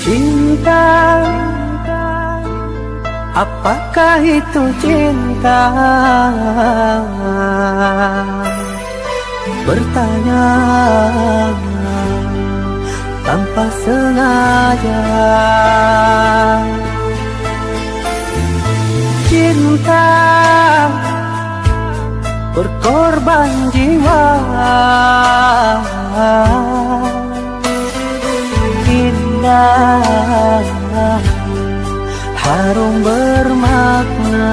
Cinta, apakah itu cinta? Bertanya tanpa sengaja. Cinta berkorban jiwa, indah, harum bermakna.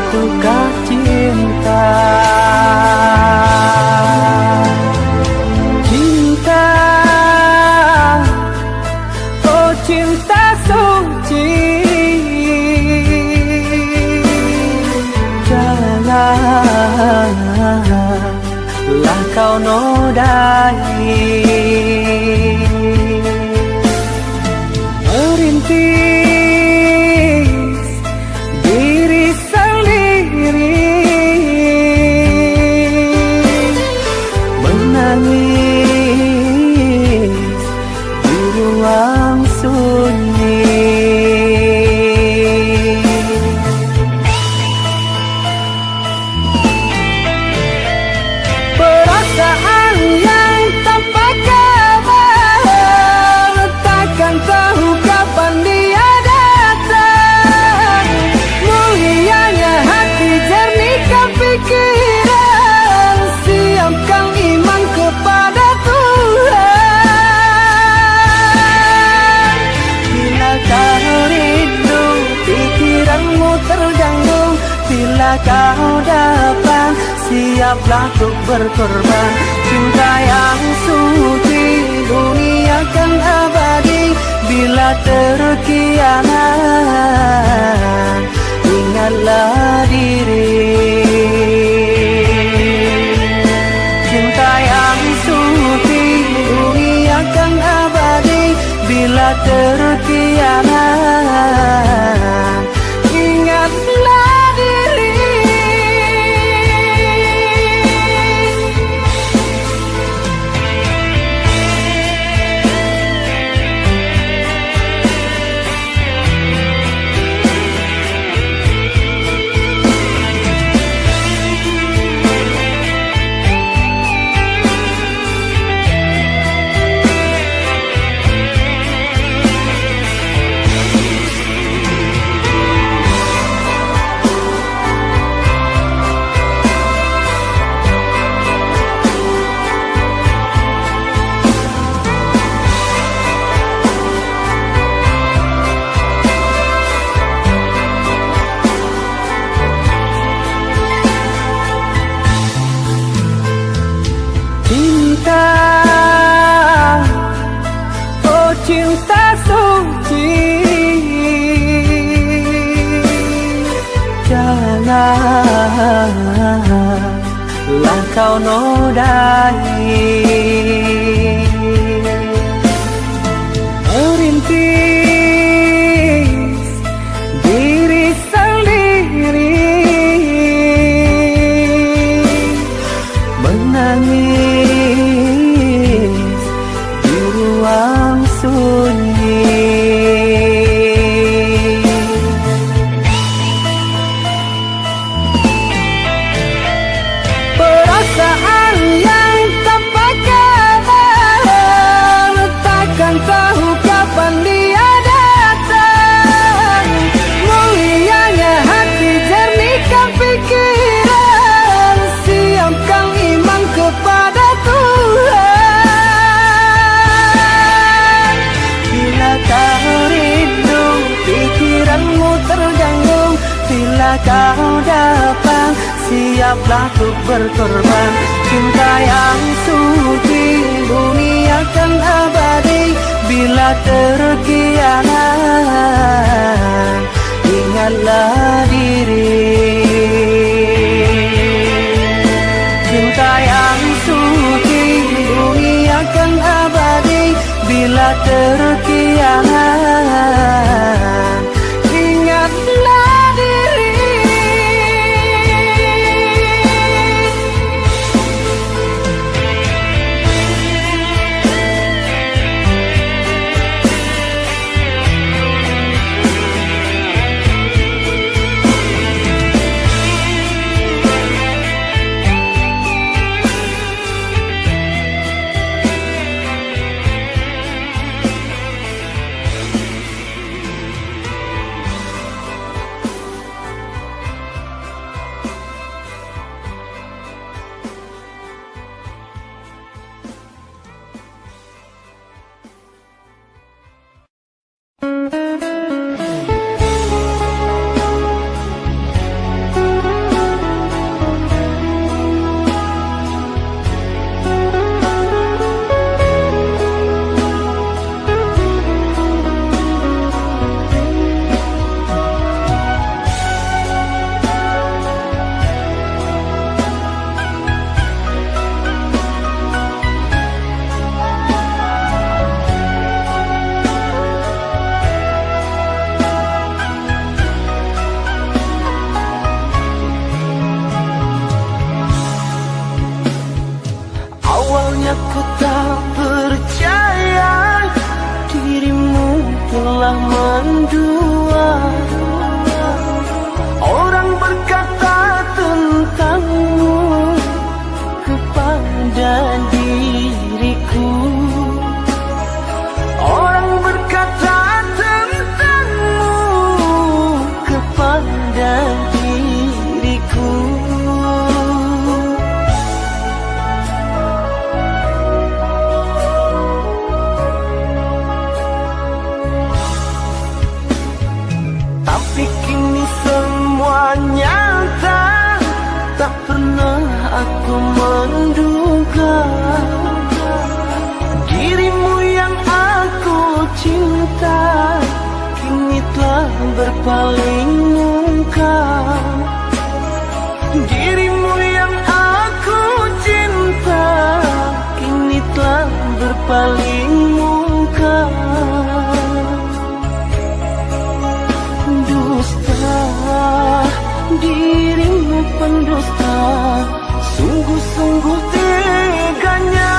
Apakah cinta? Cinta, oh cinta suci, janganlah kau nodai. Merintis diri sendiri, menangis di ruang sunyi. Perasaan yang tanpa kabar, takkan tahu kapan dia datang. Mulianya hati, jernihkan pikiran, siapkan iman kepada Tuhan. Bila kau rindu, pikiranmu terganggu, bila kau datang, siaplah untuk berkorban. Cinta yang suci, dunia kan abadi. Bila terkianat, ingatlah diri. Cinta yang suci, dunia kan abadi. Bila terkianat, ingatlah diri. Cinta, oh cinta suci, janganlah kau nodai. Merintis diri sendiri, menangis di ruang sunyi. Perasaan yang tanpa kabar, takkan tahu kapan dia datang. Mulianya hati, jernihkan pikiran, siapkan iman kepada Tuhan. Bila kau rindu, pikiranmu terganggu, bila kau datang, siaplah untuk berkorban. Cinta yang suci, dunia kan abadi. Bila terkianat, ingatlah diri. Cinta yang suci, dunia mendua. Orang berkata tentangmu kepada diriku. Orang berkata tentangmu kepada diriku. Tapi kini semua nyata, tak pernah aku menduga dirimu yang aku cinta kini telah berpaling muka. Dirimu yang aku cinta kini telah berpaling muka. Dusta, dirimu pendusta, sungguh-sungguh teganya.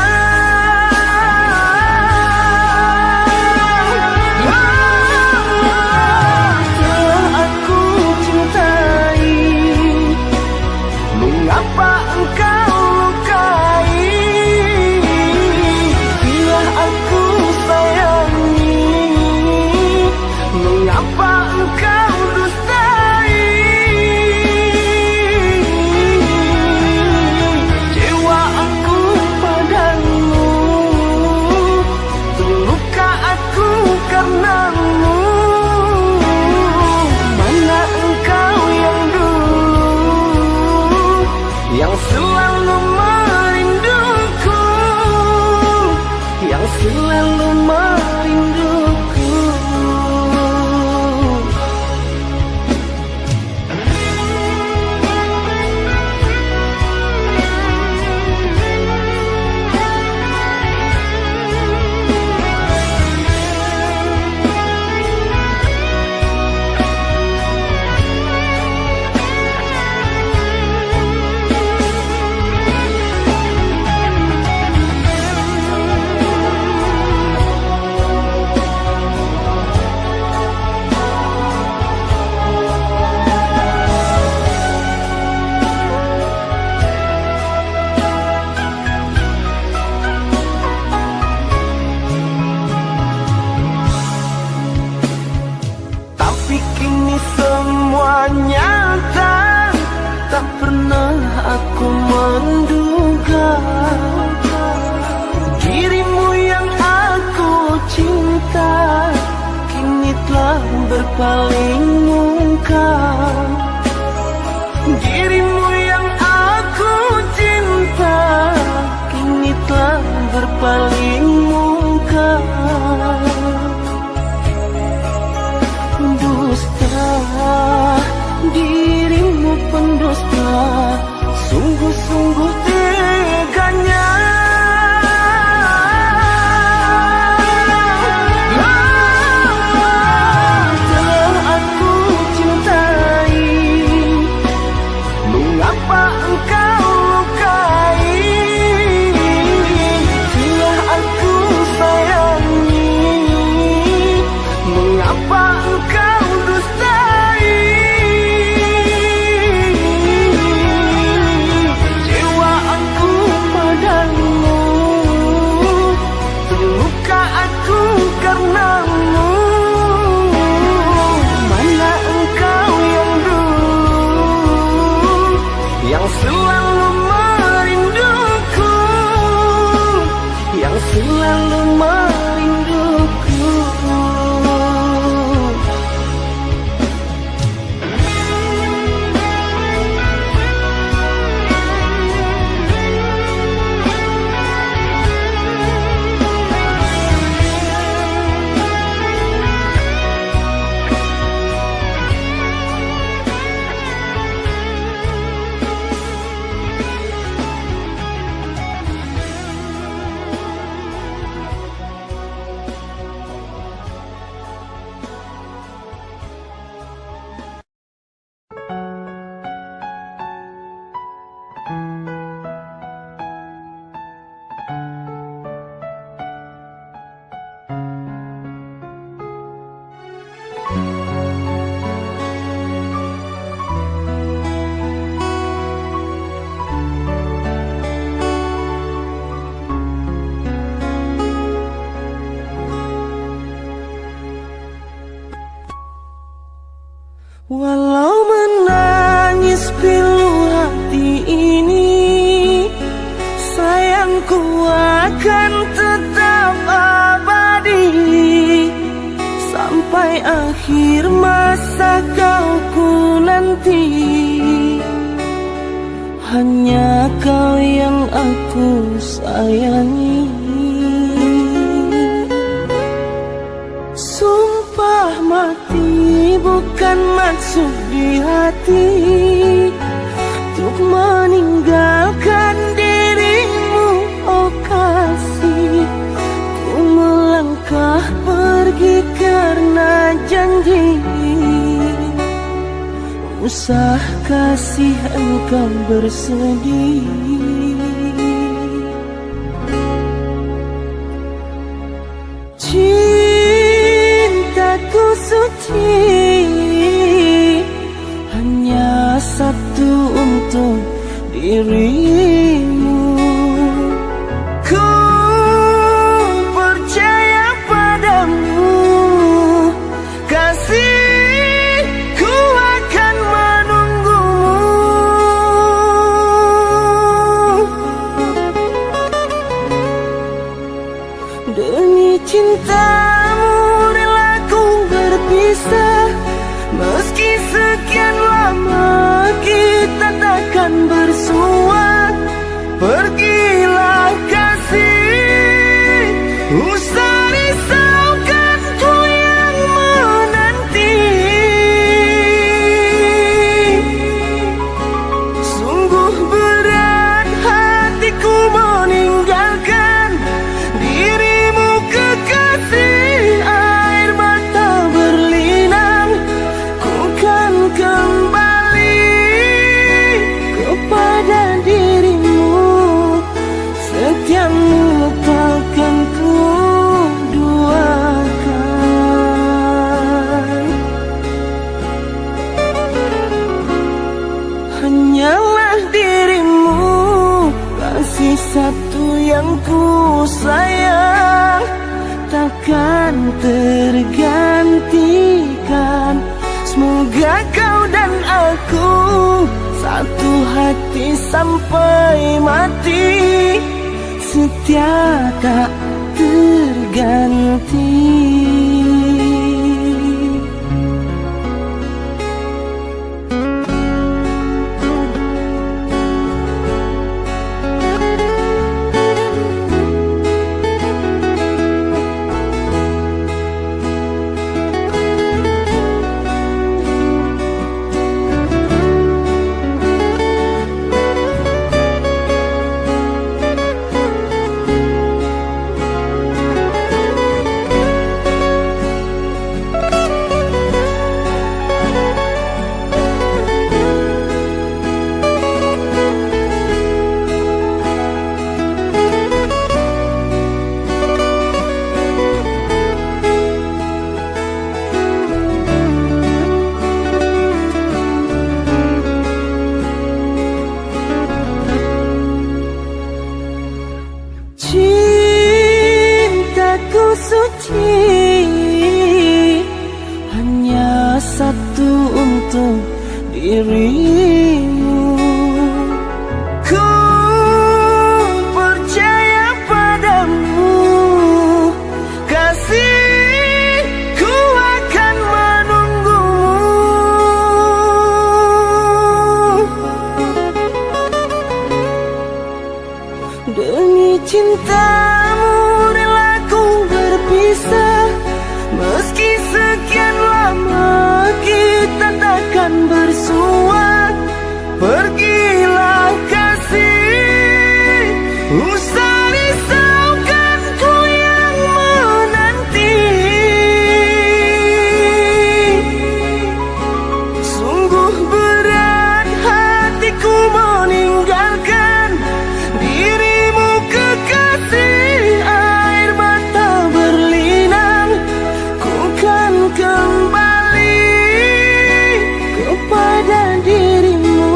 Telah aku cintai, mengapa engkau lukai? Bila aku sayangi, mengapa engkau dustai? Jiwa aku padamu, terluka aku karenamu. Mana engkau yang dulu, yang selalu merinduku, yang selalu merinduku. Tapi kini semua nyata, tak pernah aku menduga dirimu yang aku cinta kini telah berpaling muka. Dirimu yang aku cinta kini telah berpaling muka. Dusta, dirimu pendusta, sungguh-sungguh teganya. Telah aku cintai, mengapa engkau lukai? Bila aku sayangi, mengapa engkau dustai? Jiwa Walau menangis pilu hati ini, sayangku akan tetap abadi. Sampai akhir masa kau nanti, hanya kau yang aku sayangi. Sumpah mati bukan maksud di hati untuk meninggalkan dirimu, oh kasih. Ku melangkah pergi karena janji, usah kasih engkau bersedih. Cintaku suci, hanya satu untuk dirimu. Ku percaya padamu, kasihku akan menunggumu. Demi cintamu rela ku berpisah, meski sekian lama kita takkan bersua. Pergilah kasih, usah risaukan ku yang menanti. Sungguh berat hatiku meninggalkan dirimu kekasih. Air mata berlinang, ku kan kembali kepada dirimu. Setiamu takkan ku duakan. Hanyalah dirimu, kasih satu yang ku sayang, takkan tergantikan. Semoga kau dan aku satu hati sampai mati, setia tak terganti. Cintaku suci, hanya satu untuk dirimu. Ku percaya padamu, kasihku akan menunggumu. Demi cintamu rela ku berpisah, meski sekian lama kita takkan bersua. Pergilah kasih, usah risaukan ku yang menanti. Sungguh berat hatiku meninggalkan dirimu kekasih. Air mata berlinang, ku kan kembali kepada dirimu.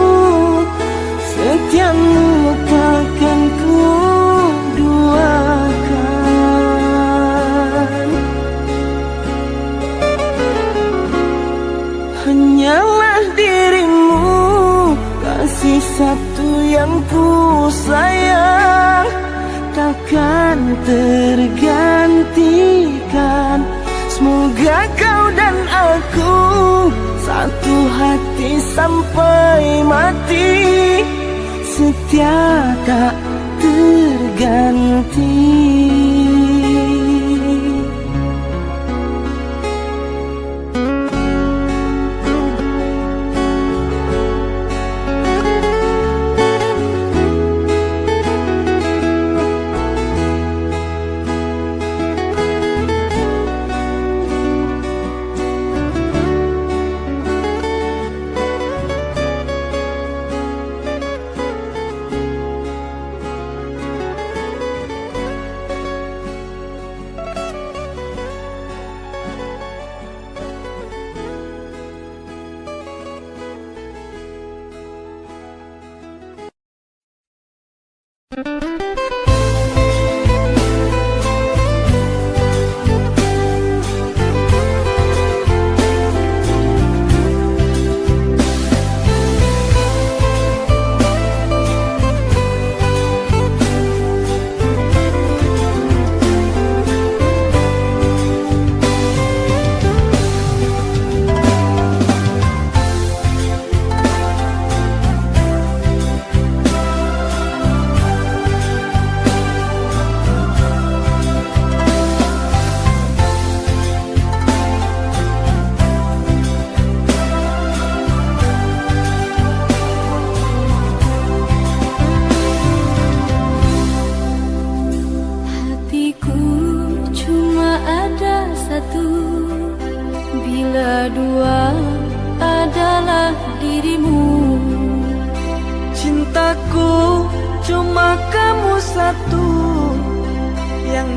hanyalah dirimu, kasih satu yang ku sayang, takkan tergantikan. Semoga kau dan aku satu hati sampai mati, setia tak terganti.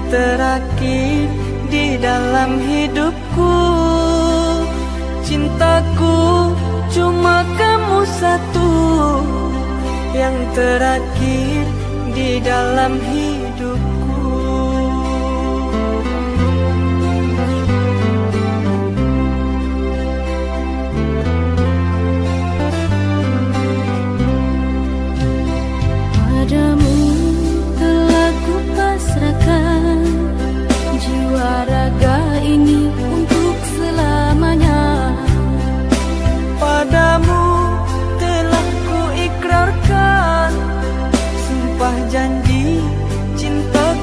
Terakhir di dalam hidupku, cintaku cuma kamu satu, yang terakhir di dalam hidupku. Padamu telah kupasrahkan jiwa raga ini untuk selamanya. Padamu telah ku ikrarkan sumpah janji cinta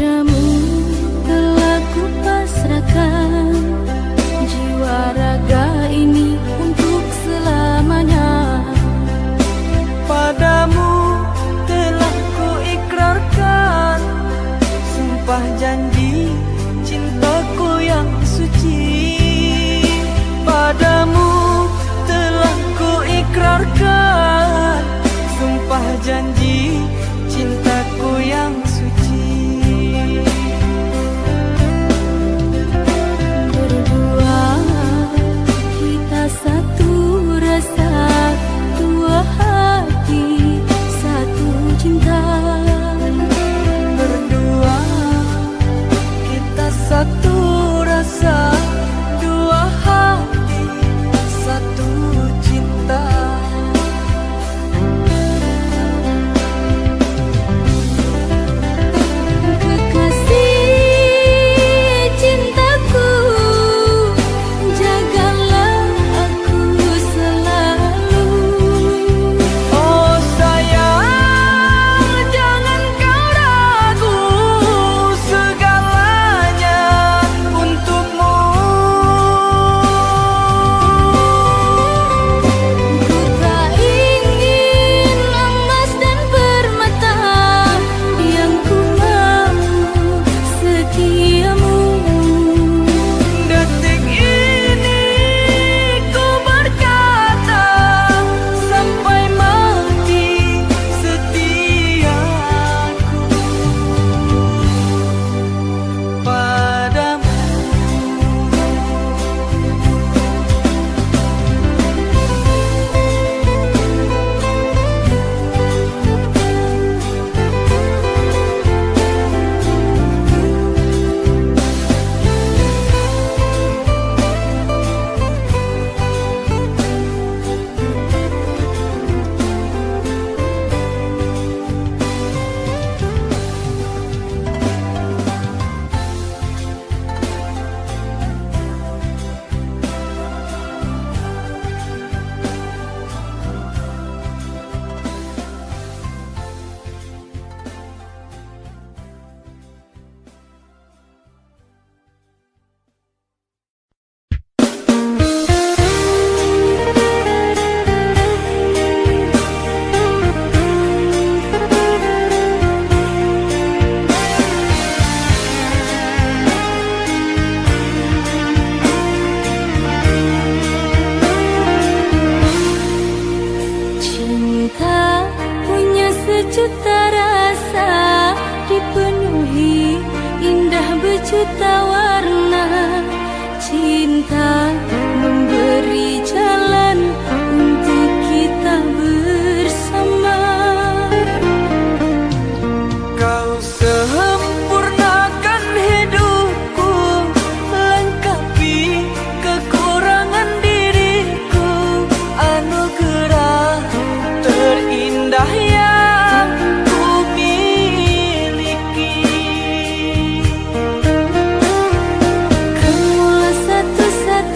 Padamu telah ku pasrahkan jiwa raga ini untuk selamanya. Padamu telah ku ikrarkan sumpah janji cintaku yang suci. Padamu telah ku ikrarkan sumpah janji cintaku yang suci. Berdua kita satu rasa, dua hati, satu cinta. Berdua kita satu rasa, dua hati, satu cinta. Kekasih cintaku, jagalah aku selalu. Oh sayang, jangan kau ragu, segalanya untukmu. Ku tak ingin emas dan permata, yang ku mau setiamu. Detik ini ku berkata, sampai mati setiaku padamu. Cinta punya sejuta rasa, dipenuhi indah berjuta warna. Cinta memberi jalan untuk kita bersama. Kau sempurnakan hidupku, lengkapi kekurangan diriku, anugerah terindah yang ku miliki. Kamulah satu-satunya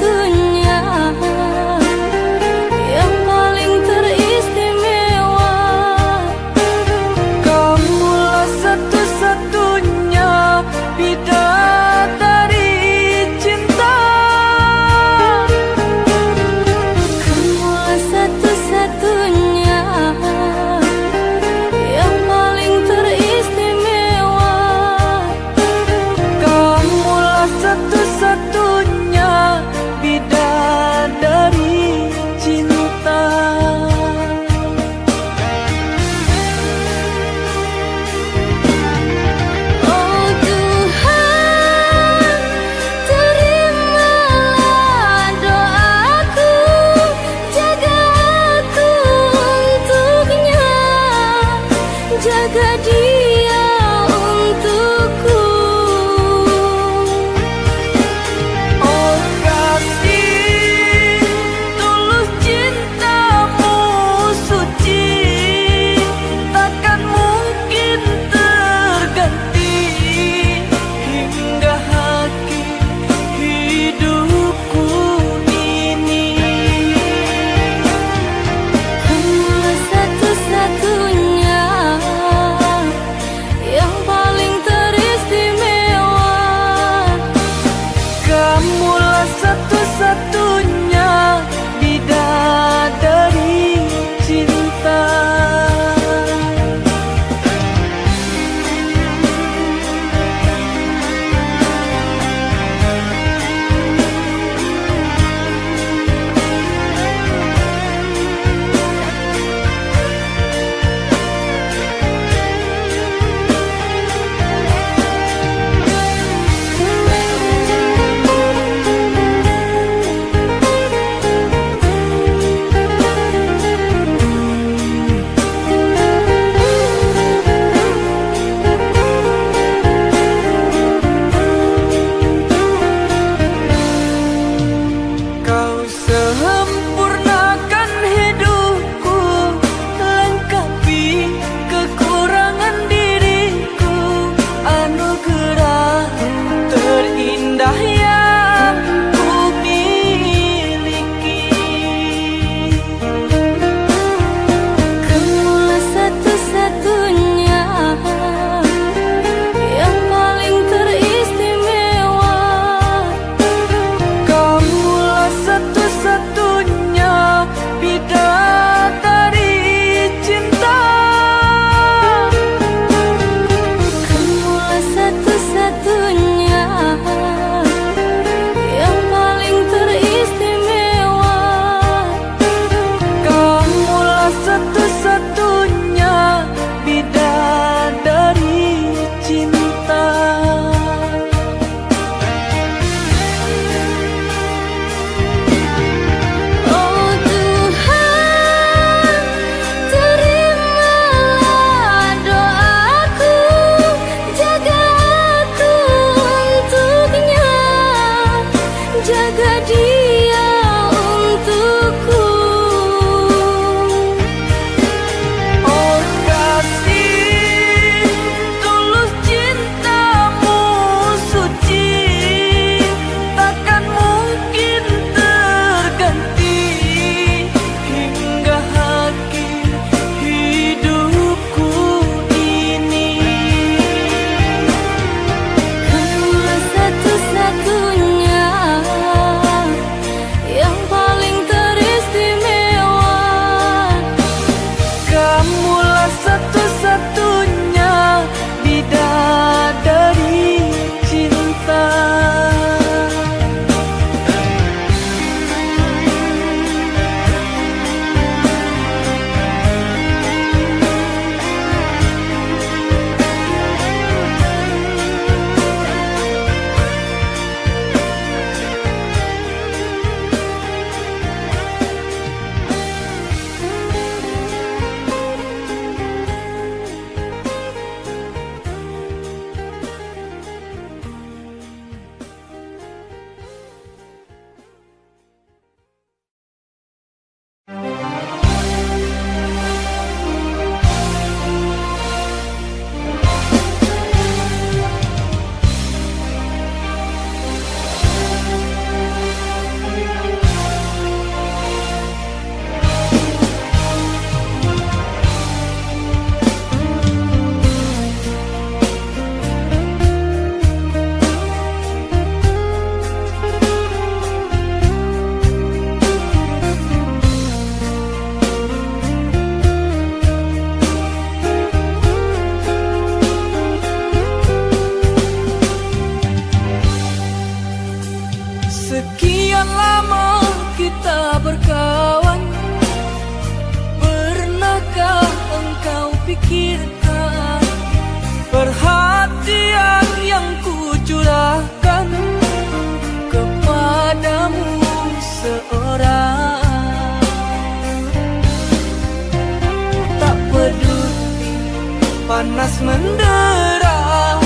panas mendera,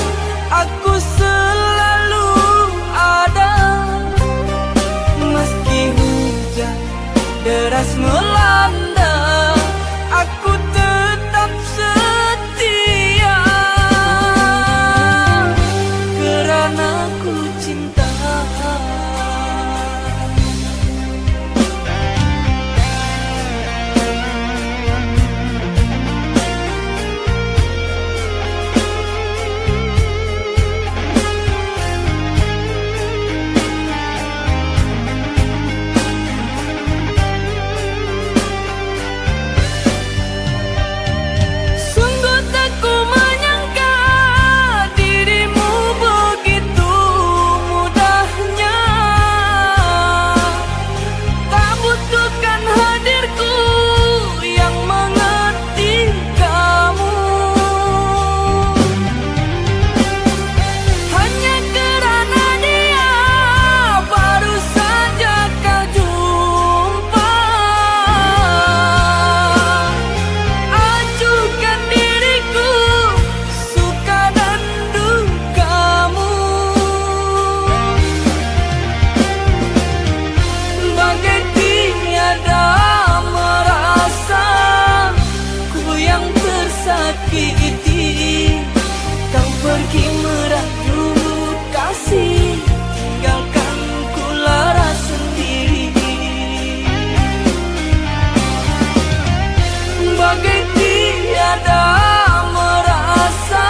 aku selalu ada. Meski hujan deras melanda, aku tetap setia. Karena aku cinta. Sakiti, kau pergi merajut kasih, tinggalkan ku lara sendiri. Bagai tiada merasa,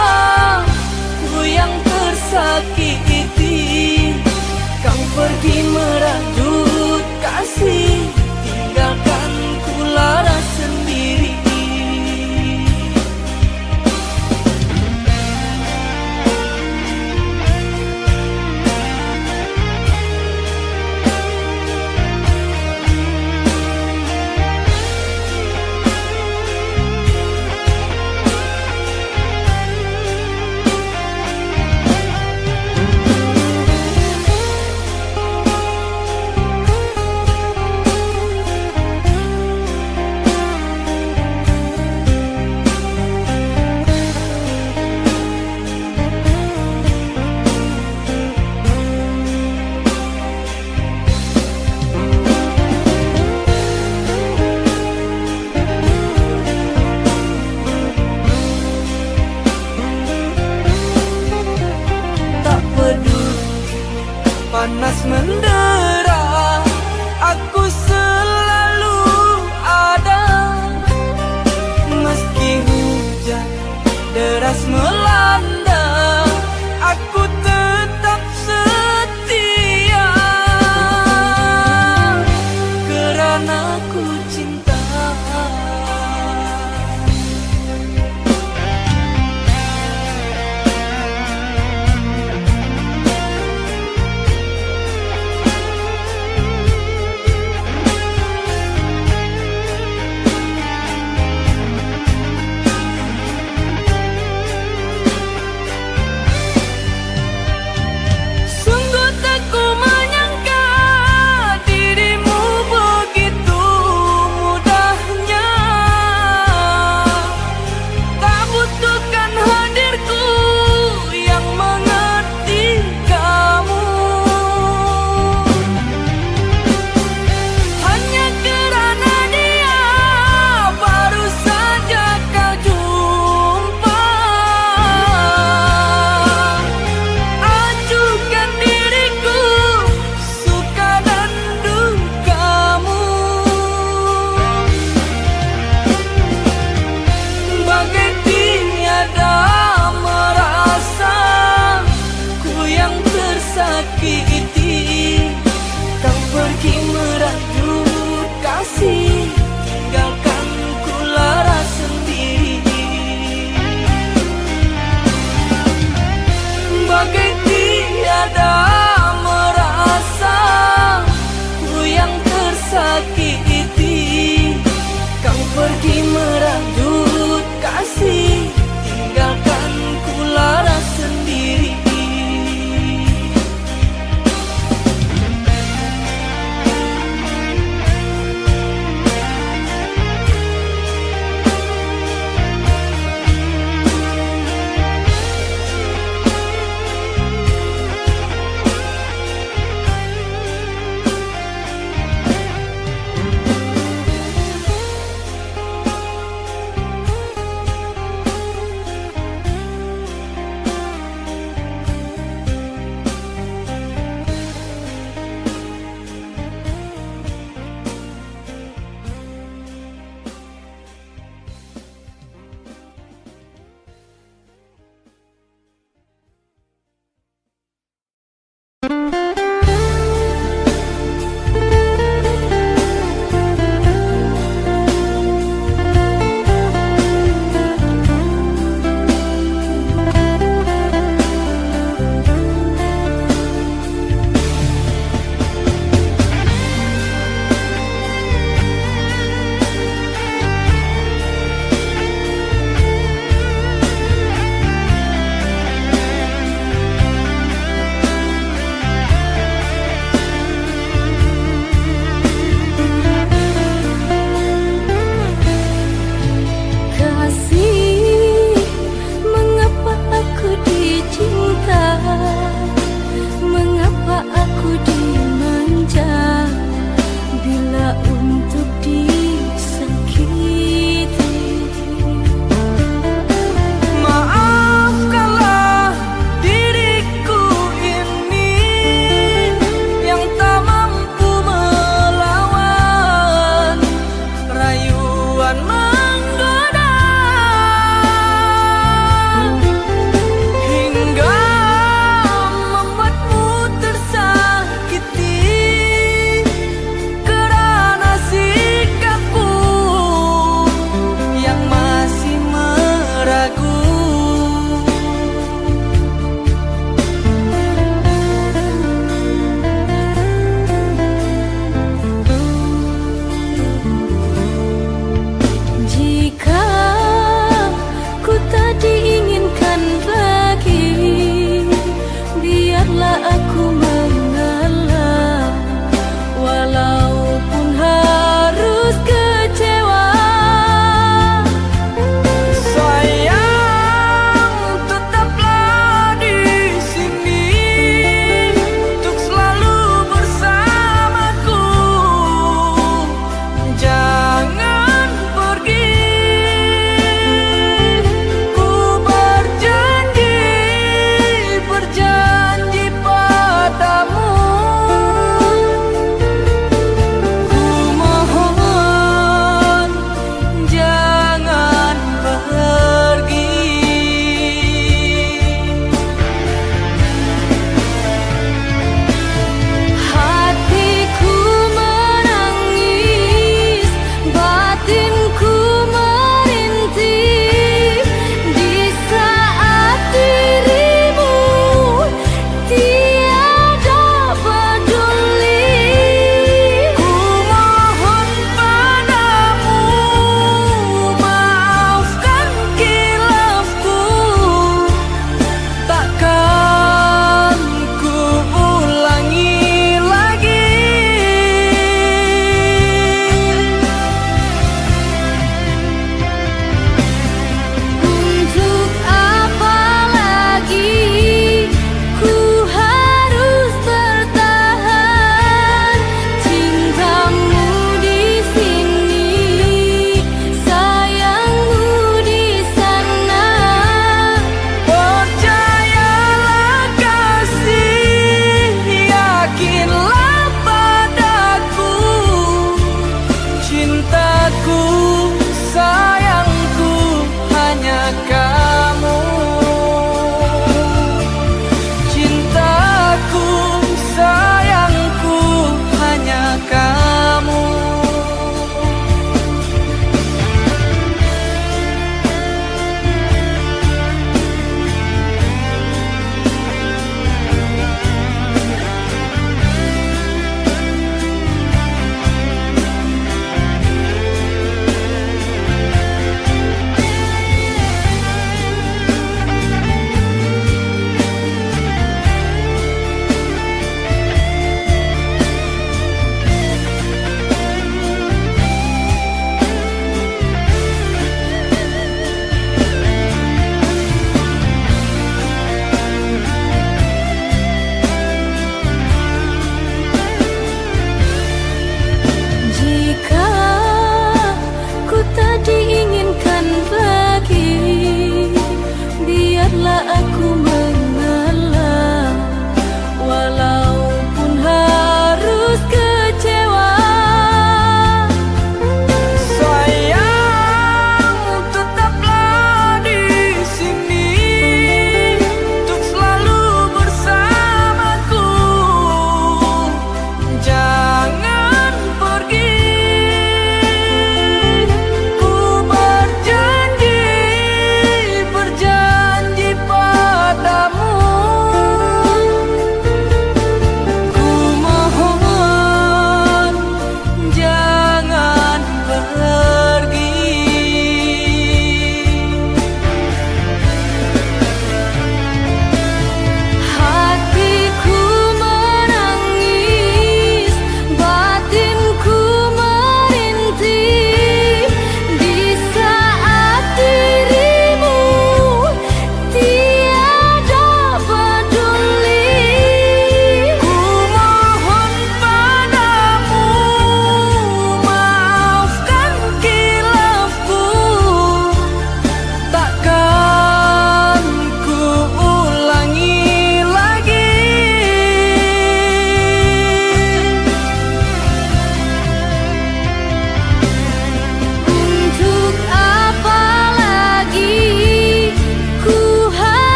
ku yang tersakiti. Kau pergi merajut kasih, tinggalkan ku lara sendiri. Panas mendera, aku selalu ada. Meski hujan deras melanda, aku tetap setia. Karena aku cinta.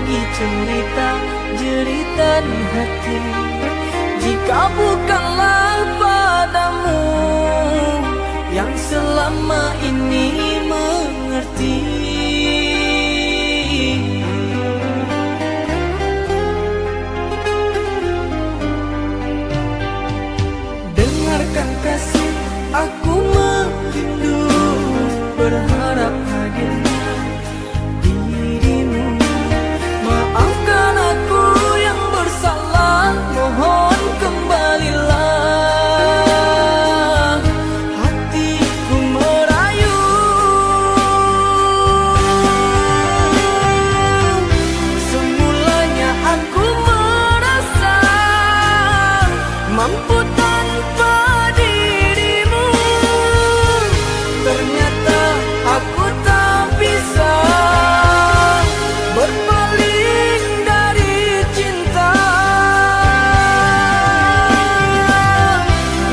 berbagi cerita jeritan hati. Jika bukanlah padamu yang selama ini mengerti. Dengarkan kasih, aku merindu, berharap hadirnya dirimu. Maafkan aku yang bersalah, mohon kembalilah. Hatiku merayu, semulanya aku merasa mampu tanpa dirimu. Ternyata aku tak bisa berpaling dari cinta.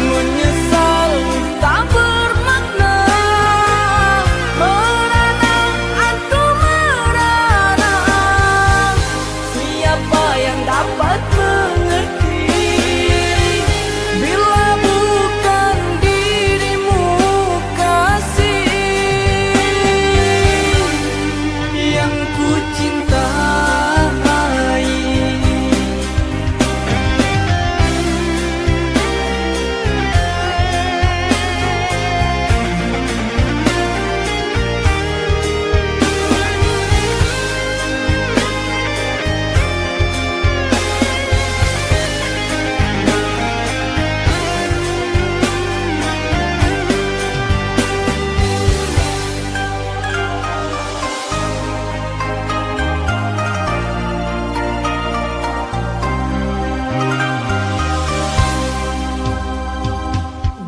Menyesal tak bermakna, merana aku merana. Siapa yang dapat mengerti bila bukan dirimu, kasih yang ku cintai.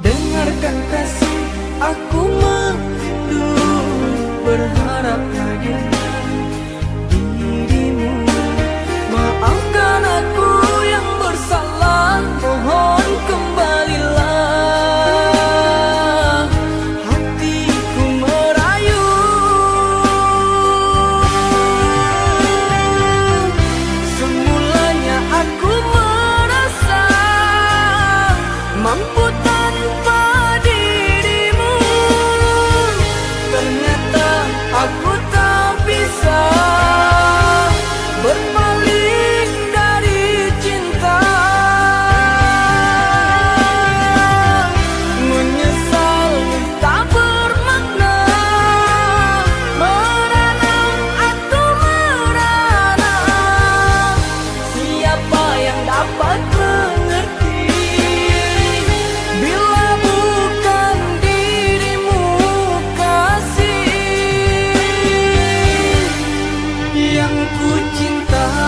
Dengarkan kasih, aku merindu, berharap hadirnya dirimu. Maafkan aku yang bersalah, mohon kembalilah. Hatiku merayu, semulanya aku merasa mampu tanpa dirimu. Ternyata aku tak bisa berpaling dari cinta. Menyesal tak bermakna, merana aku merana. Siapa yang dapat mengerti bila bukan dirimu, kasih yang ku cintai.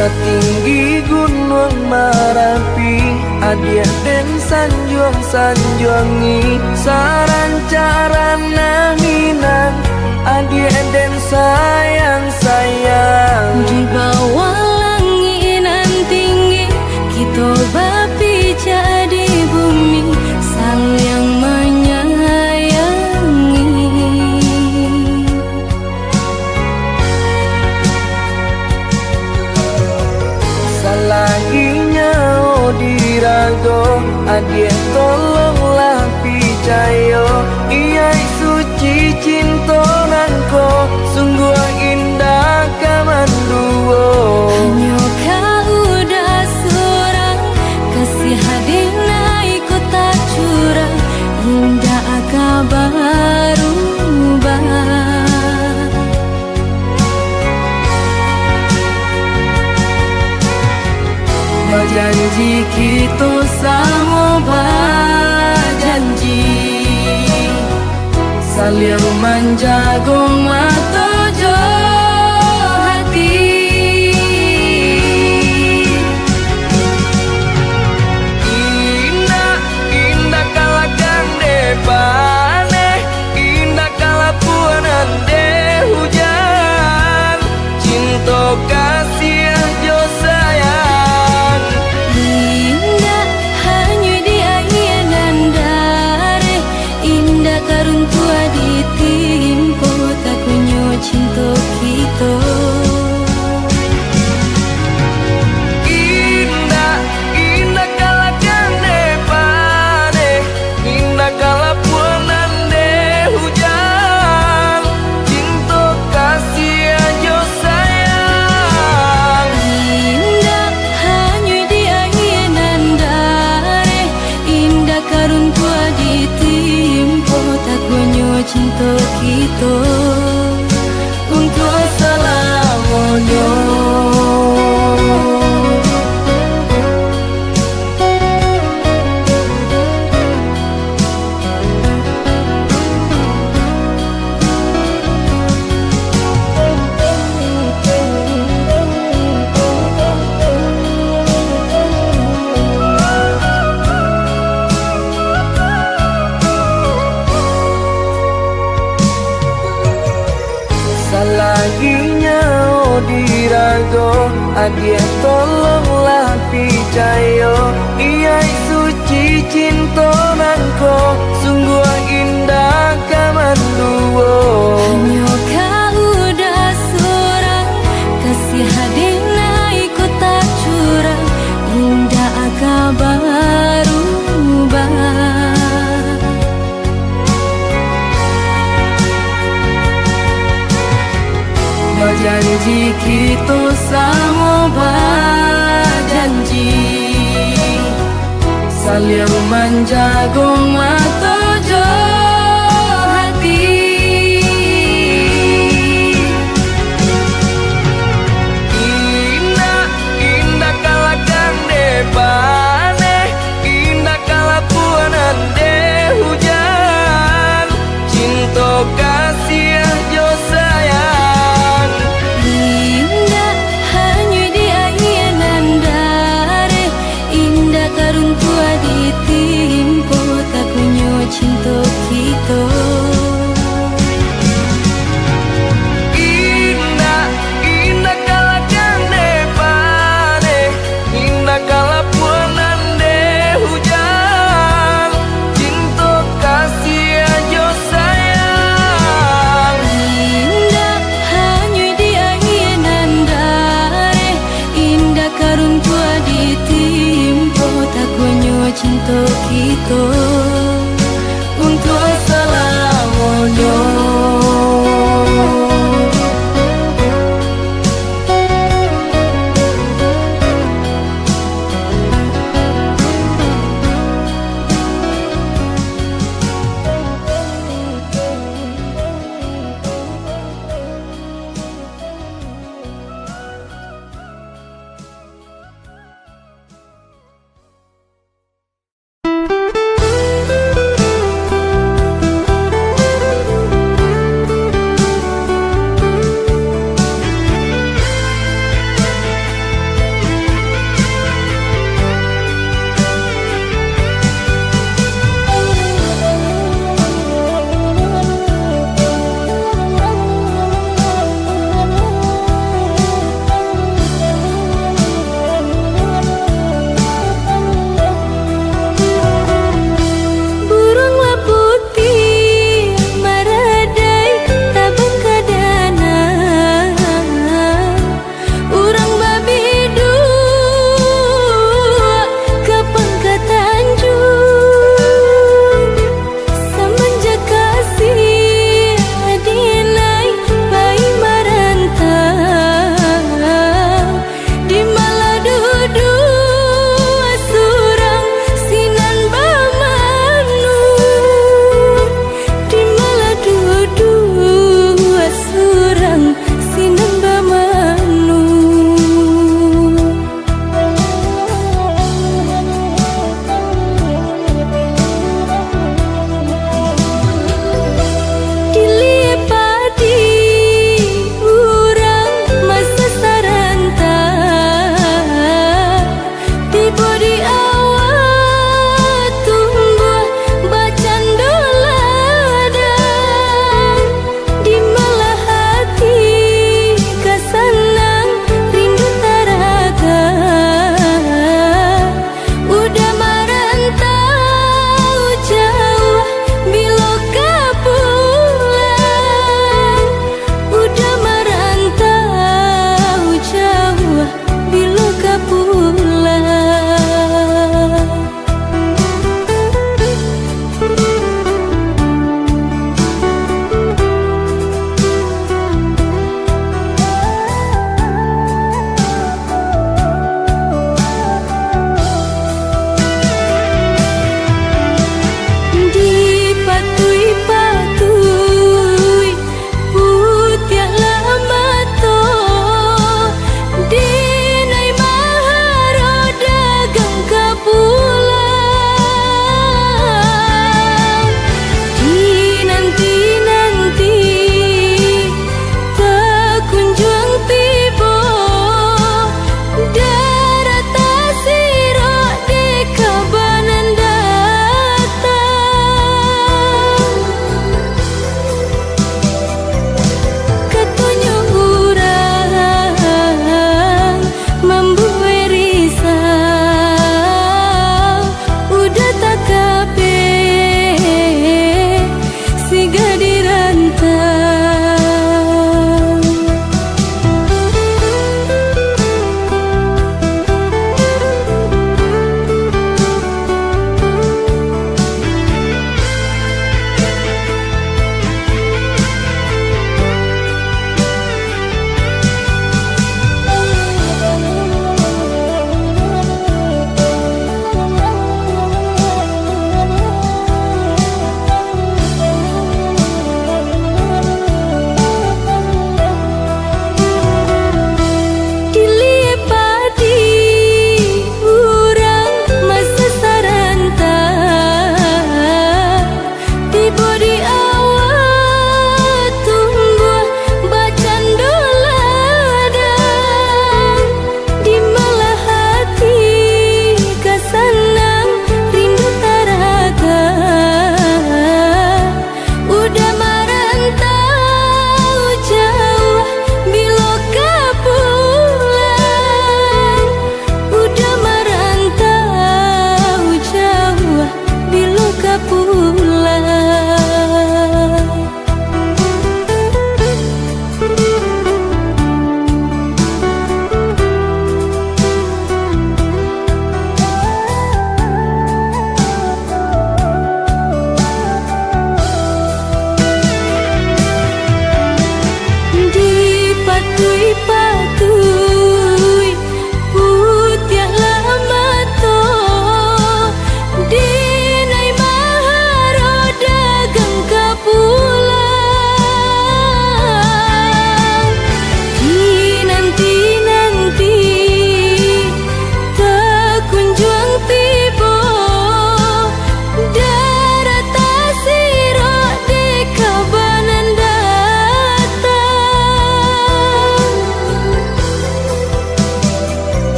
Setinggi gunung Merapi, adia dan sanjuang-sanjuangi, sarancarana minang, adia dan sayang-sayang. Di bawah langinan tinggi, kita bapi jadi bumi, sang yang menyayangi. Salaginya dirago, adia tolonglah picayo. Ia suci cintonanko, sungguh indah kamanduo. Hanya Salio menjago matojo hati. Indah, indah kalagang depane, indah kalapuanan de hujan. Cinta kasih jo sayang. Indah hanya di air dan dare, indah karuntua di timpo tak kunyo cinta kita. Indah, indah kalagang depane, indah kalapuanan de hujan. Cinta kasih jo sayang. Indah hanya di air dan dare, indah karuntua di timpo tak kunyo cinta kita. Untuk selamanya. Salaginya dirago, adia tolonglah picayo. Ia suci cinta nangko, sungguh indah kamanduo. Hanya kau udah seorang, kasih hadina ikut tak curang, indah agak berubah. Berjanji kita sama berjanji, saling menjaga matojo hati. Indah, indah kalagang depane, indah kalapuanan de hujan. Cinta kasih jo sayang. Indah hanya di air dan dare, indah karuntua di timpo tak kunyo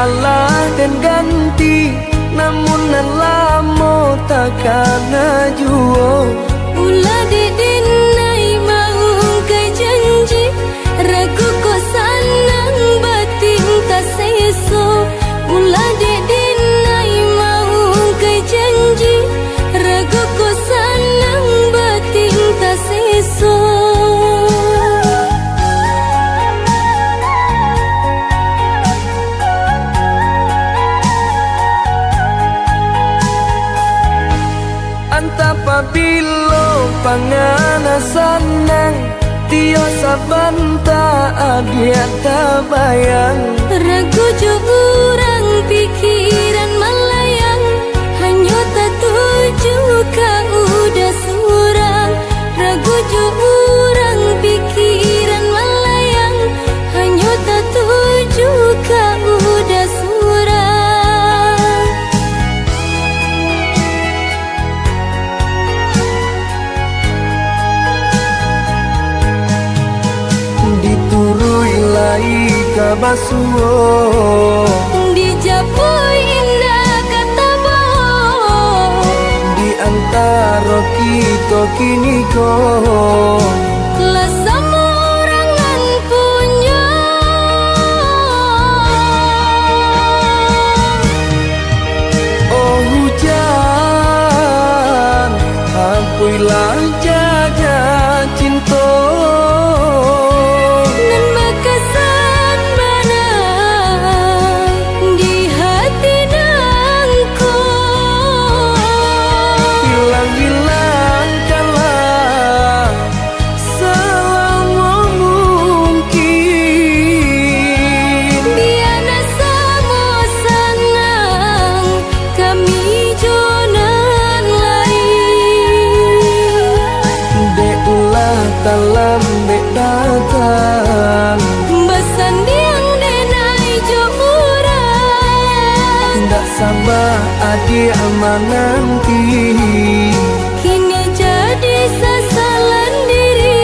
Allah dan ganti, namun lamo takkan juo. Ulah deden nai mau kai janji, ragu ko sanang batin ta seso. Ulah deden nai mau kai janji, ragu ko sanang batin ta seso. Apabila pangana sanang, tio sabanta adia tabayang. Ragu jo urang pikiran melayang, hanya tak tuju ka udah surang. Ragu jo urang pikiran melayang, hanya tak tuju ka udah surang. Diturui lai kabasuo, Dijapui indah kata bohong, di antara kita kini kau. lah sama orangan punya. Oh hujan, hampuilah jaga cinta. Nan bekasan mana di hati nangku. Hilang-hilangkanlah selama mungkin. Biana sama sanang kami jonan lain. Deulah dalam dek datang, Besan diang denai jo urang. tidak sabar adik nanti. Kini jadi sasalan diri.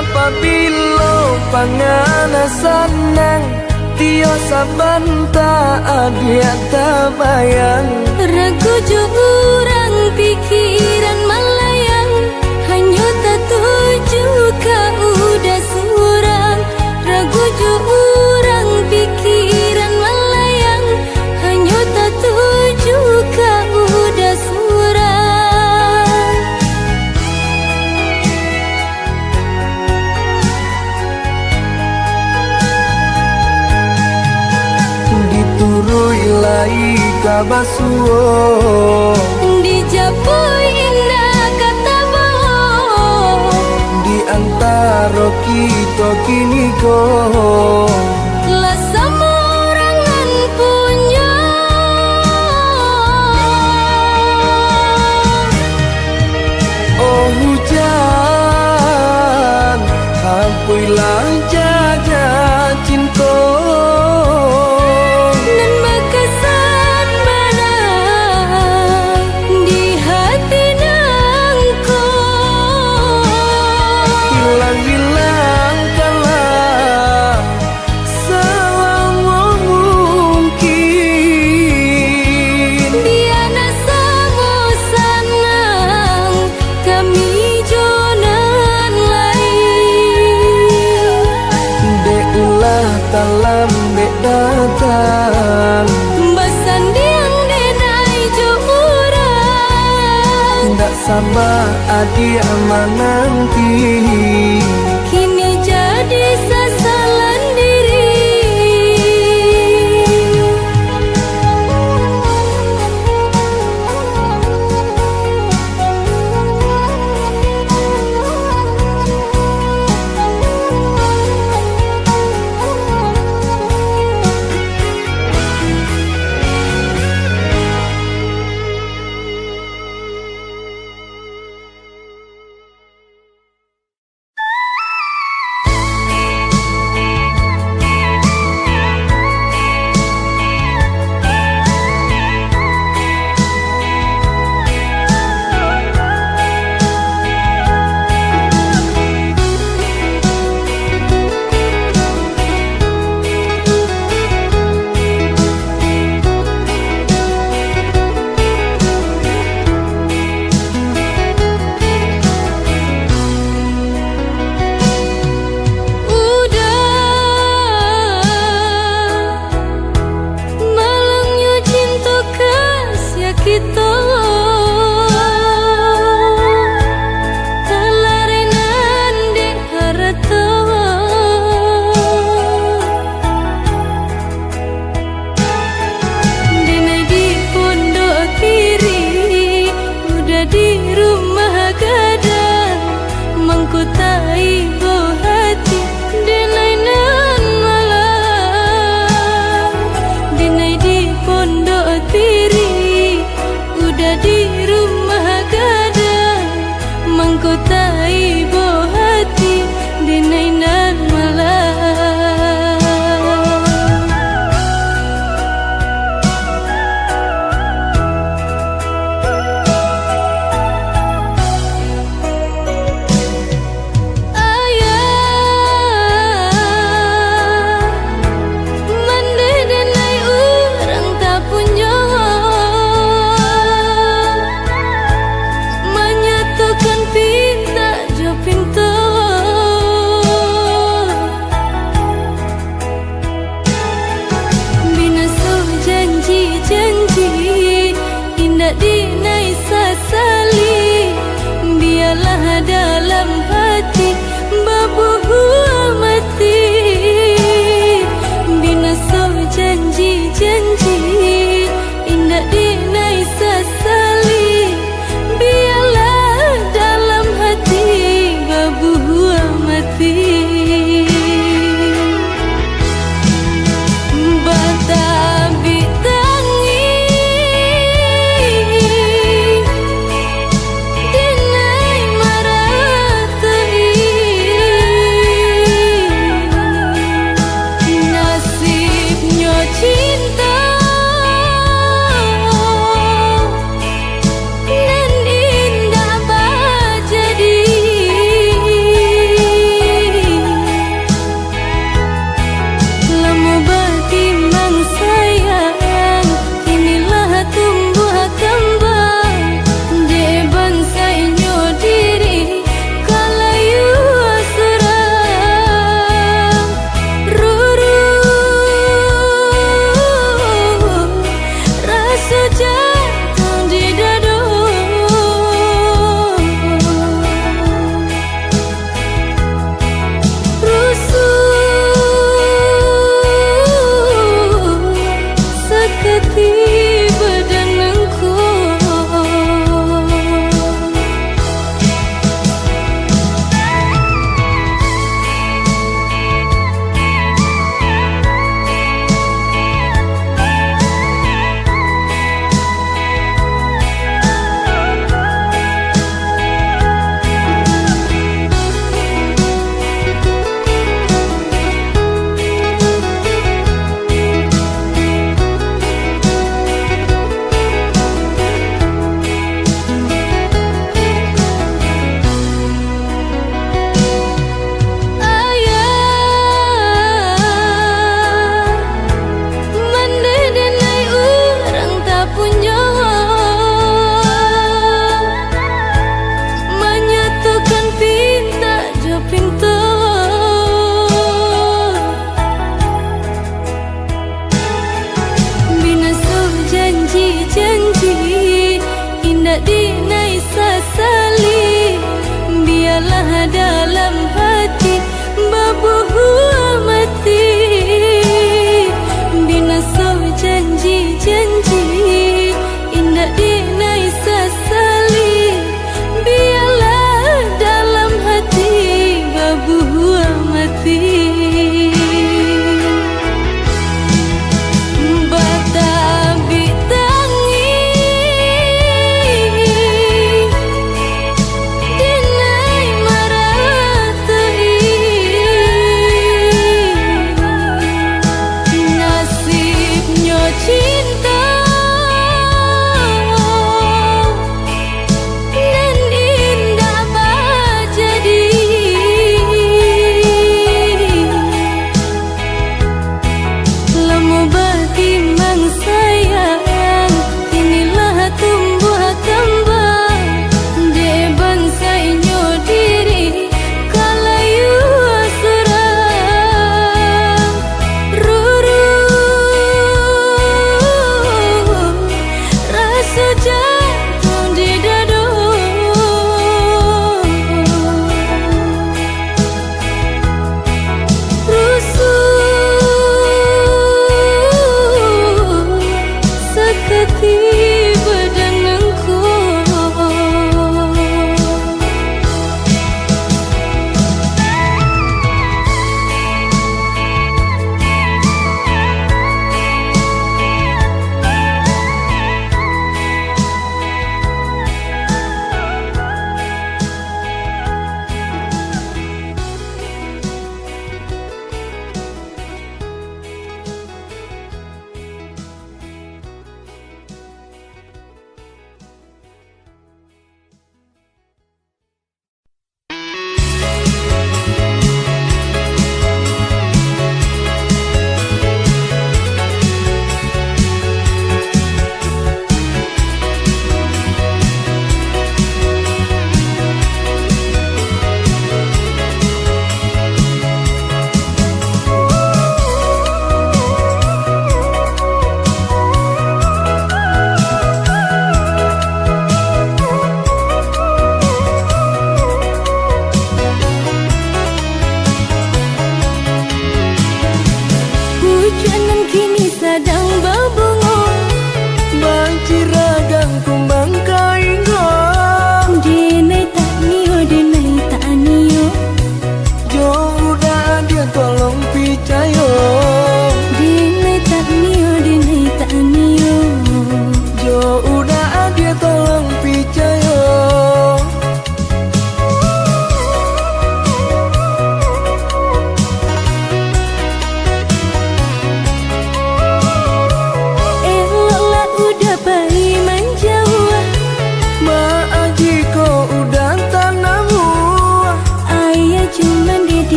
Apabila pangana sanang, tio sabanta adia tabayang. Ragu jo urang pikiran melayang, hanya tak tuju ka udah surang. Ragu jo urang pikiran melayang, hanya tak tuju ka udah surang. Diturui lai kabasuo, Dijapui indah kata bohong, di antara kita kini kau. lah sama orangan punya. Oh hujan, hampuilah jaga cinta. Nan bekasan mana di hati nangku. Hilang-hilangkanlah selama mungkin. Biana sama sanang kami jonan lain. Deulah dalam dek datang, Besan diang denai jo urang. tidak sabar adik nanti. Kini jadi sasalan diri. kita talarenan di harata dinai di pondok kiri udah di rumah gadang mangkutai go hati dinai nan malam dinai di pondok kiri udah di rumah gadang mangkutai go hati dinai nan malam. Janji indah dinai sasali biarlah dalam hati babuh mati binaso janji indah dinai sasali biarlah dalam hati babuh mati.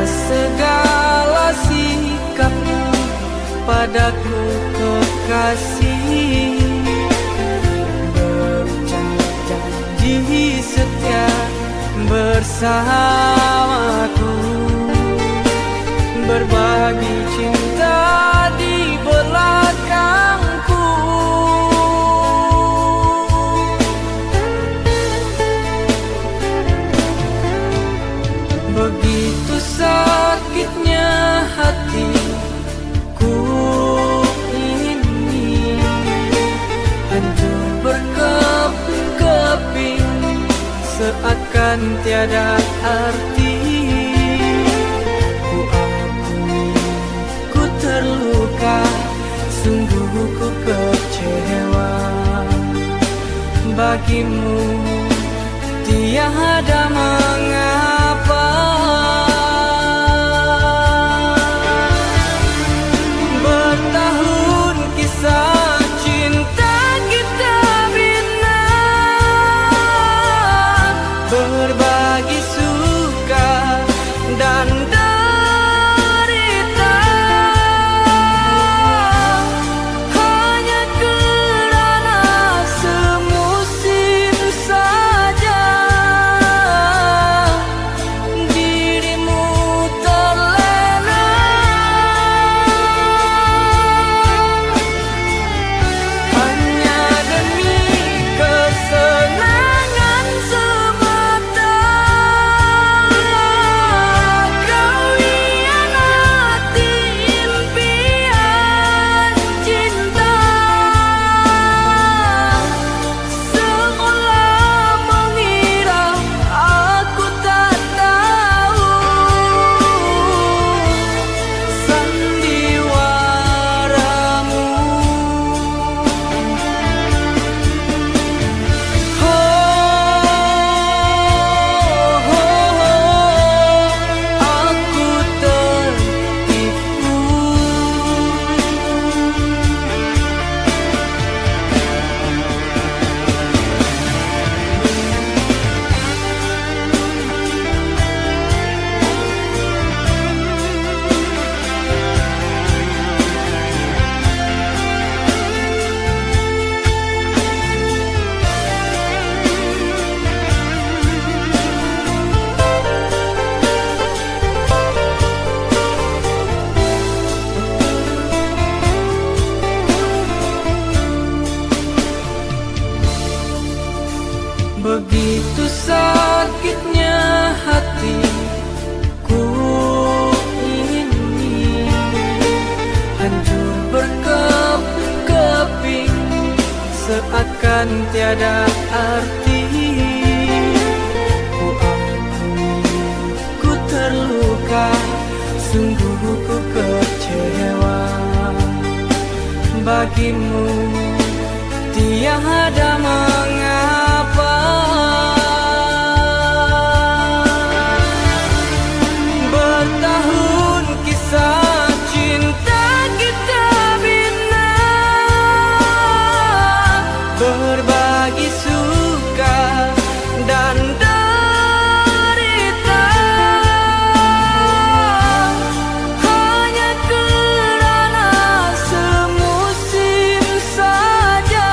segala sikapmu padaku kekasih, berjanji setia bersamaku, berbagi cinta di belakangku. Begitu sakitnya hatiku ini, hancur berkeping-keping, seakan tiada arti. Ku akui ku terluka, sungguh ku kecewa. Bagimu tiada mengapa. Bertahun kisah cinta kita bina, berbagi suka dan derita, hanya kerana semusim saja dirimu terlena. Hanya demi kesenangan semata kau hianati impian cinta, seolah mengira aku tak tahu sandiwaramu. Aku tertipu. Begitu sakitnya hatiku ini, hancur berkeping-keping, seakan tiada arti. Ku akui ku terluka, sungguh ku kecewa. Bagimu tiada mengapa. Bertahun kisah cinta kita bina, berbagi suka dan derita, hanya kerana semusim saja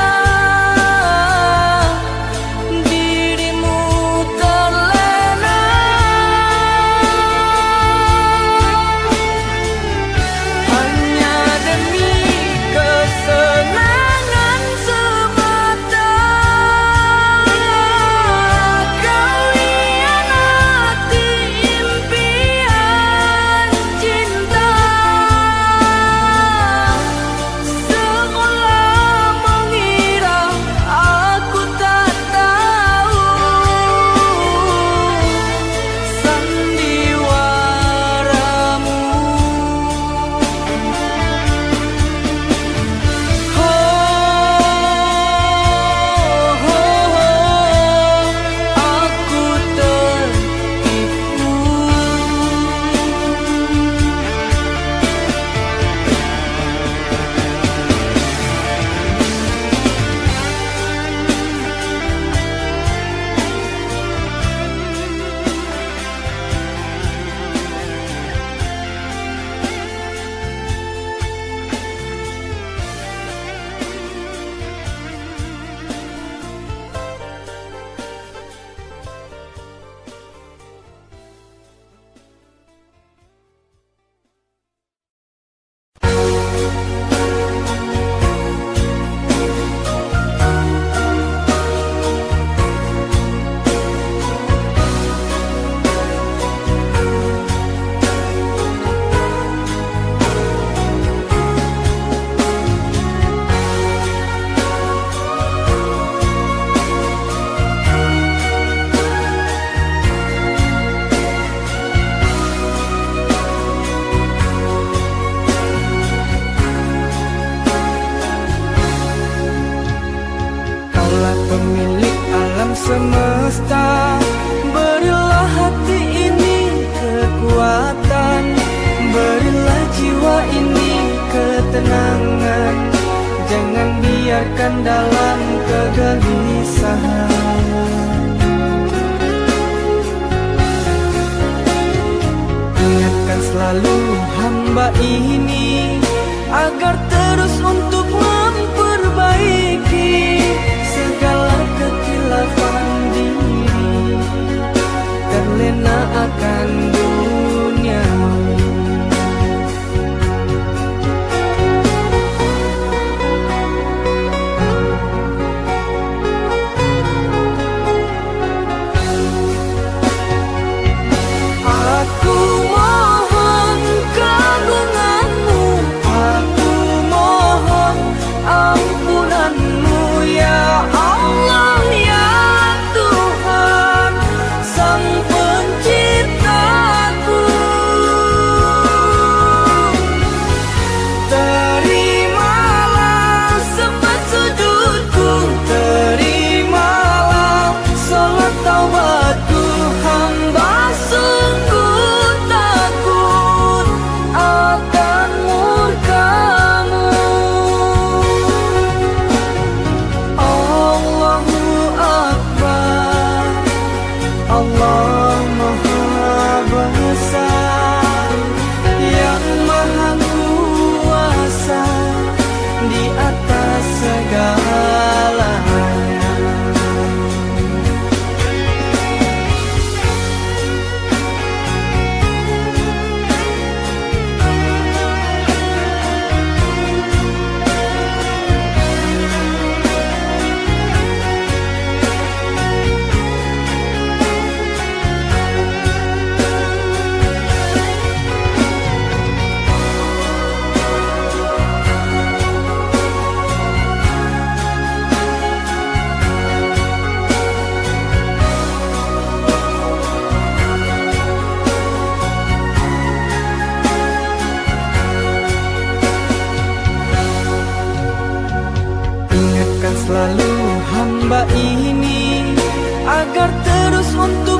ketenangan, jangan biarkan dalam kegelisahan. Ingatkan selalu hamba ini agar terus untuk memperbaiki segala kekilafan diri, terlena akan dunia. Aku mohon keagunganmu, aku mohon ampunanmu ya Allah ya Tuhan Sang Penciptaku. Terimalah sembah sujudku, terimalah salat taubatku. Hamba sungguh takut akan murka-Mu. Allahu Akbar, Allah Maha Besar, yang Maha Kuasa di atas segalanya. Ingatkan selalu hamba ini agar terus untuk